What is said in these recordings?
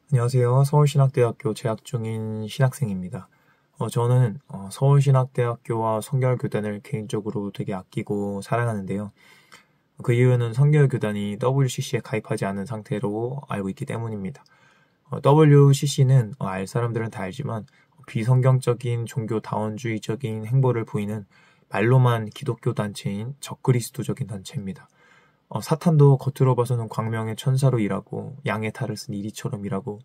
안녕하세요. 서울신학대학교 재학 중인 신학생입니다. 저는 서울신학대학교와 성결교단을 개인적으로 되게 아끼고 사랑하는데요. 그 이유는 성결교단이 WCC에 가입하지 않은 상태로 알고 있기 때문입니다. WCC는 알 사람들은 다 알지만 비성경적인 종교다원주의적인 행보를 보이는 말로만 기독교 단체인 적그리스도적인 단체입니다. 사탄도 겉으로 봐서는 광명의 천사로 일하고 양의 탈을 쓴 이리처럼 일하고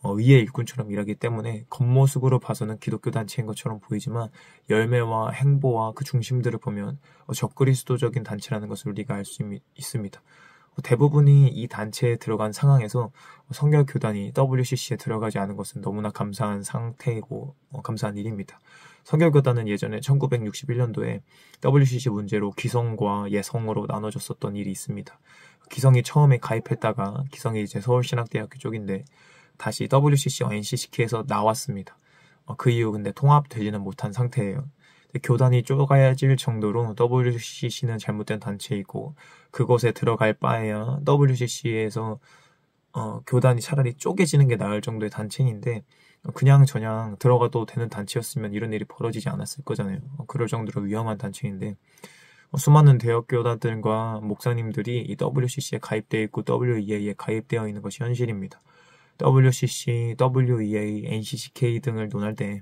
의의 일꾼처럼 일하기 때문에 겉모습으로 봐서는 기독교 단체인 것처럼 보이지만 열매와 행보와 그 중심들을 보면 적그리스도적인 단체라는 것을 우리가 알 수 있습니다. 대부분이 이 단체에 들어간 상황에서 성결교단이 WCC에 들어가지 않은 것은 너무나 감사한 상태이고 감사한 일입니다. 성결교단은 예전에 1961년도에 WCC 문제로 기성과 예성으로 나눠졌었던 일이 있습니다. 기성이 처음에 가입했다가 기성이 이제 서울신학대학교 쪽인데 다시 WCC NCCK에서 나왔습니다. 그 이후 근데 통합되지는 못한 상태예요. 교단이 좁아질 정도로 WCC는 잘못된 단체이고 그것에 들어갈 바에야 WCC에서 교단이 차라리 쪼개지는 게 나을 정도의 단체인데 그냥 저냥 들어가도 되는 단체였으면 이런 일이 벌어지지 않았을 거잖아요. 그럴 정도로 위험한 단체인데 수많은 대학교단들과 목사님들이 이 WCC에 가입되어 있고 WEA에 가입되어 있는 것이 현실입니다. WCC, WEA, NCCK 등을 논할 때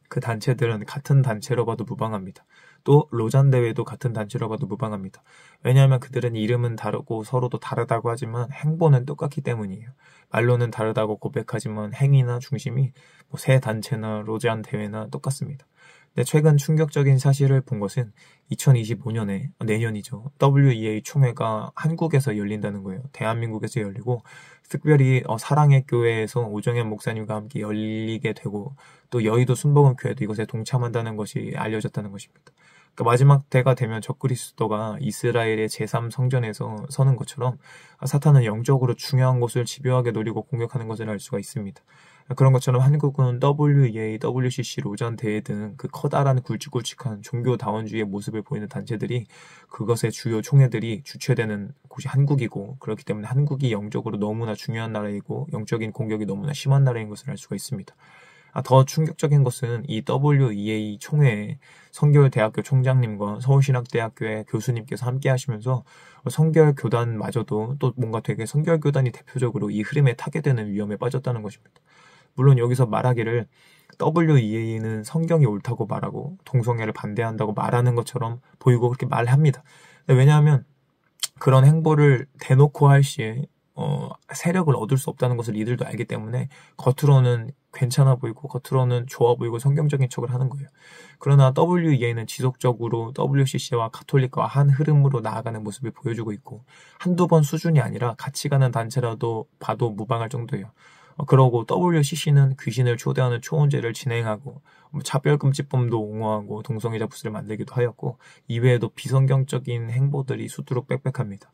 그 단체들은 같은 단체로 봐도 무방합니다. 또 로잔 대회도 같은 단체로 봐도 무방합니다. 왜냐하면 그들은 이름은 다르고 서로도 다르다고 하지만 행보는 똑같기 때문이에요. 말로는 다르다고 고백하지만 행위나 중심이 새 단체나 로잔 대회나 똑같습니다. 근데 최근 충격적인 사실을 본 것은 2025년에 내년이죠. WEA 총회가 한국에서 열린다는 거예요. 대한민국에서 열리고 특별히 사랑의 교회에서 오정현 목사님과 함께 열리게 되고 또 여의도 순복음교회도 이것에 동참한다는 것이 알려졌다는 것입니다. 그러니까 마지막 때가 되면 적그리스도가 이스라엘의 제3성전에서 서는 것처럼 사탄은 영적으로 중요한 곳을 집요하게 노리고 공격하는 것을 알 수가 있습니다. 그런 것처럼 한국은 WEA, WCC, 로잔 대회 등 그 커다란 굵직굵직한 종교다원주의의 모습을 보이는 단체들이 그것의 주요 총회들이 주최되는 곳이 한국이고 그렇기 때문에 한국이 영적으로 너무나 중요한 나라이고 영적인 공격이 너무나 심한 나라인 것을 알 수가 있습니다. 더 충격적인 것은 이 WEA 총회에 성결대학교 총장님과 서울신학대학교의 교수님께서 함께 하시면서 성결교단마저도 또 뭔가 되게 성결교단이 대표적으로 이 흐름에 타게 되는 위험에 빠졌다는 것입니다. 물론 여기서 말하기를 WEA는 성경이 옳다고 말하고 동성애를 반대한다고 말하는 것처럼 보이고 그렇게 말합니다. 왜냐하면 그런 행보를 대놓고 할 시에 세력을 얻을 수 없다는 것을 이들도 알기 때문에 겉으로는 괜찮아 보이고 겉으로는 좋아 보이고 성경적인 척을 하는 거예요. 그러나 WEA는 지속적으로 WCC와 가톨릭과 한 흐름으로 나아가는 모습을 보여주고 있고 한두 번 수준이 아니라 같이 가는 단체라도 봐도 무방할 정도예요. 그러고 WCC는 귀신을 초대하는 초혼제를 진행하고 차별금지법도 옹호하고 동성애자 부스를 만들기도 하였고 이외에도 비성경적인 행보들이 수두룩 빽빽합니다.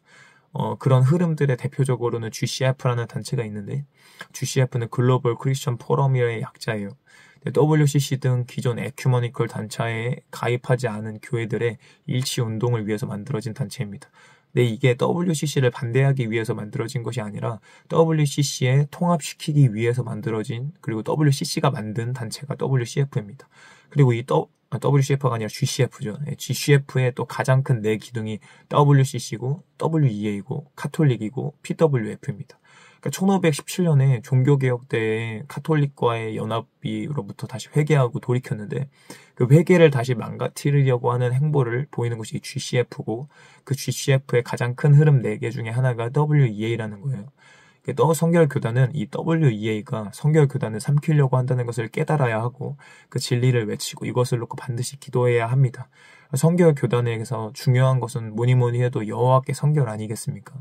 그런 흐름들의 대표적으로는 GCF라는 단체가 있는데 GCF는 글로벌 크리스천 포럼의 약자예요. WCC 등 기존 에큐머니컬 단체에 가입하지 않은 교회들의 일치 운동을 위해서 만들어진 단체입니다. 근데 이게 WCC를 반대하기 위해서 만들어진 것이 아니라 WCC에 통합시키기 위해서 만들어진 그리고 WCC가 만든 단체가 WCF입니다. 그리고 이 WCF가 아니라 GCF죠. GCF의 또 가장 큰 네 기둥이 WCC고 WEA고 카톨릭이고 PWF입니다. 그러니까 1517년에 종교개혁 때에 카톨릭과의 연합이로부터 다시 회개하고 돌이켰는데 그 회개를 다시 망가뜨리려고 하는 행보를 보이는 것이 GCF고 그 GCF의 가장 큰 흐름 4개 중에 하나가 WEA라는 거예요. 성결교단은 이 WEA가 성결교단을 삼키려고 한다는 것을 깨달아야 하고 그 진리를 외치고 이것을 놓고 반드시 기도해야 합니다. 성결교단에서 중요한 것은 뭐니 뭐니 해도 여호와께 성결 아니겠습니까?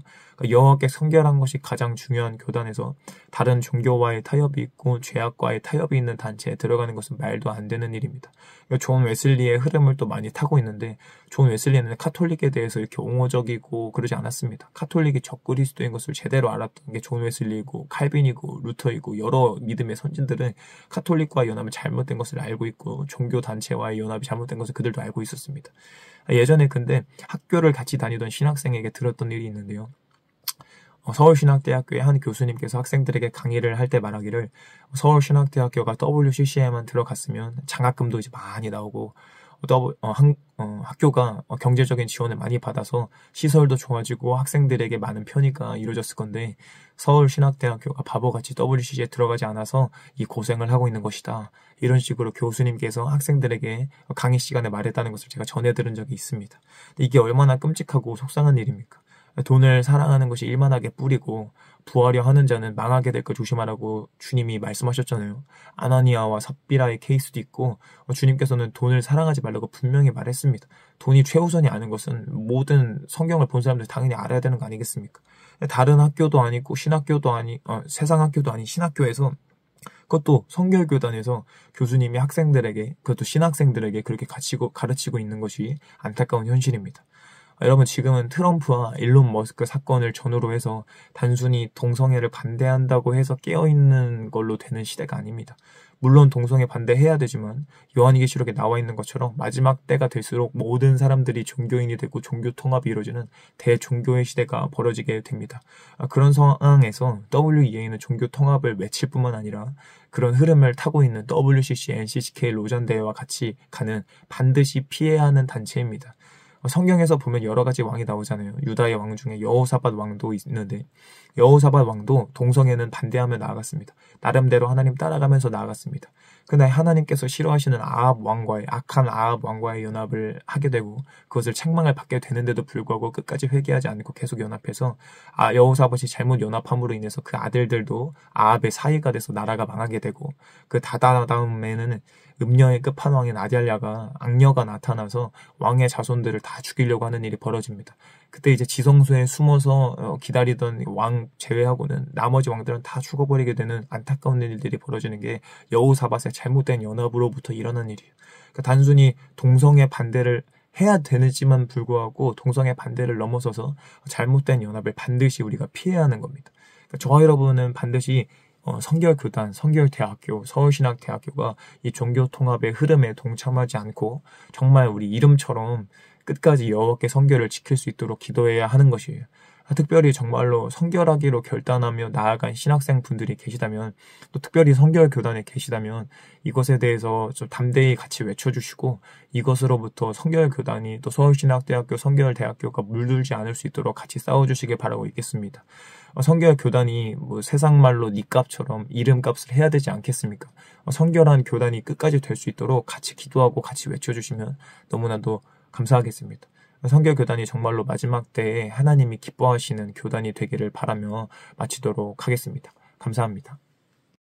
여호와께 성결한 것이 가장 중요한 교단에서 다른 종교와의 타협이 있고 죄악과의 타협이 있는 단체에 들어가는 것은 말도 안 되는 일입니다. 존 웨슬리의 흐름을 또 많이 타고 있는데 존 웨슬리는 카톨릭에 대해서 이렇게 옹호적이고 그러지 않았습니다. 카톨릭이 적그리스도인 것을 제대로 알았던 게 존 웨슬리이고 칼빈이고 루터이고 여러 믿음의 선진들은 카톨릭과의 연합은 잘못된 것을 알고 있고 종교단체와의 연합이 잘못된 것을 그들도 알고 있었습니다. 예전에 근데 학교를 같이 다니던 신학생에게 들었던 일이 있는데요. 서울신학대학교의 한 교수님께서 학생들에게 강의를 할 때 말하기를 서울신학대학교가 WCC에만 들어갔으면 장학금도 이제 많이 나오고 학교가 경제적인 지원을 많이 받아서 시설도 좋아지고 학생들에게 많은 편의가 이루어졌을 건데 서울신학대학교가 바보같이 WCC에 들어가지 않아서 이 고생을 하고 있는 것이다. 이런 식으로 교수님께서 학생들에게 강의 시간에 말했다는 것을 제가 전해들은 적이 있습니다. 이게 얼마나 끔찍하고 속상한 일입니까? 돈을 사랑하는 것이 일만하게 뿌리고 부하려 하는 자는 망하게 될 것 조심하라고 주님이 말씀하셨잖아요. 아나니아와 삽비라의 케이스도 있고 주님께서는 돈을 사랑하지 말라고 분명히 말했습니다. 돈이 최우선이 아닌 것은 모든 성경을 본 사람들 당연히 알아야 되는 거 아니겠습니까? 다른 학교도 아니고 세상 학교도 아닌 신학교에서 그것도 성결교단에서 교수님이 학생들에게 그것도 신학생들에게 그렇게 가르치고 있는 것이 안타까운 현실입니다. 여러분 지금은 트럼프와 일론 머스크 사건을 전후로 해서 단순히 동성애를 반대한다고 해서 깨어있는 걸로 되는 시대가 아닙니다. 물론 동성애 반대해야 되지만 요한계시록에 나와 있는 것처럼 마지막 때가 될수록 모든 사람들이 종교인이 되고 종교 통합이 이루어지는 대종교의 시대가 벌어지게 됩니다. 그런 상황에서 WEA는 종교 통합을 외칠 뿐만 아니라 그런 흐름을 타고 있는 WCC, NCCK, 로잔대회와 같이 가는 반드시 피해야 하는 단체입니다. 성경에서 보면 여러 가지 왕이 나오잖아요. 유다의 왕 중에 여호사밧 왕도 있는데 여호사밧 왕도 동성애는 반대하며 나아갔습니다. 나름대로 하나님 따라가면서 나아갔습니다. 그날 하나님께서 싫어하시는 악한 아합 왕과의 연합을 하게 되고 그것을 책망을 받게 되는데도 불구하고 끝까지 회개하지 않고 계속 연합해서 여호사밧이 잘못 연합함으로 인해서 그 아들들도 아합의 사이가 돼서 나라가 망하게 되고 그 다음에는 음녀의 끝판왕인 아달랴가 악녀가 나타나서 왕의 자손들을 다 죽이려고 하는 일이 벌어집니다. 그때 이제 지성소에 숨어서 기다리던 왕 제외하고는 나머지 왕들은 다 죽어버리게 되는 안타까운 일들이 벌어지는 게 여호사밧의 잘못된 연합으로부터 일어난 일이에요. 그러니까 단순히 동성애 반대를 해야 되는지만 불구하고 동성애 반대를 넘어서서 잘못된 연합을 반드시 우리가 피해야 하는 겁니다. 그러니까 저와 여러분은 반드시 성결교단, 성결대학교, 서울신학대학교가 이 종교통합의 흐름에 동참하지 않고 정말 우리 이름처럼 끝까지 여호와께 성결을 지킬 수 있도록 기도해야 하는 것이에요. 특별히 정말로 성결하기로 결단하며 나아간 신학생 분들이 계시다면 또 특별히 성결교단에 계시다면 이것에 대해서 좀 담대히 같이 외쳐주시고 이것으로부터 성결교단이 또 서울신학대학교, 성결대학교가 물들지 않을 수 있도록 같이 싸워주시길 바라고 있겠습니다. 성결교단이 세상 말로 니값처럼 이름값을 해야 되지 않겠습니까? 성결한 교단이 끝까지 될 수 있도록 같이 기도하고 같이 외쳐주시면 너무나도 감사하겠습니다. 성결교단이 정말로 마지막 때에 하나님이 기뻐하시는 교단이 되기를 바라며 마치도록 하겠습니다. 감사합니다.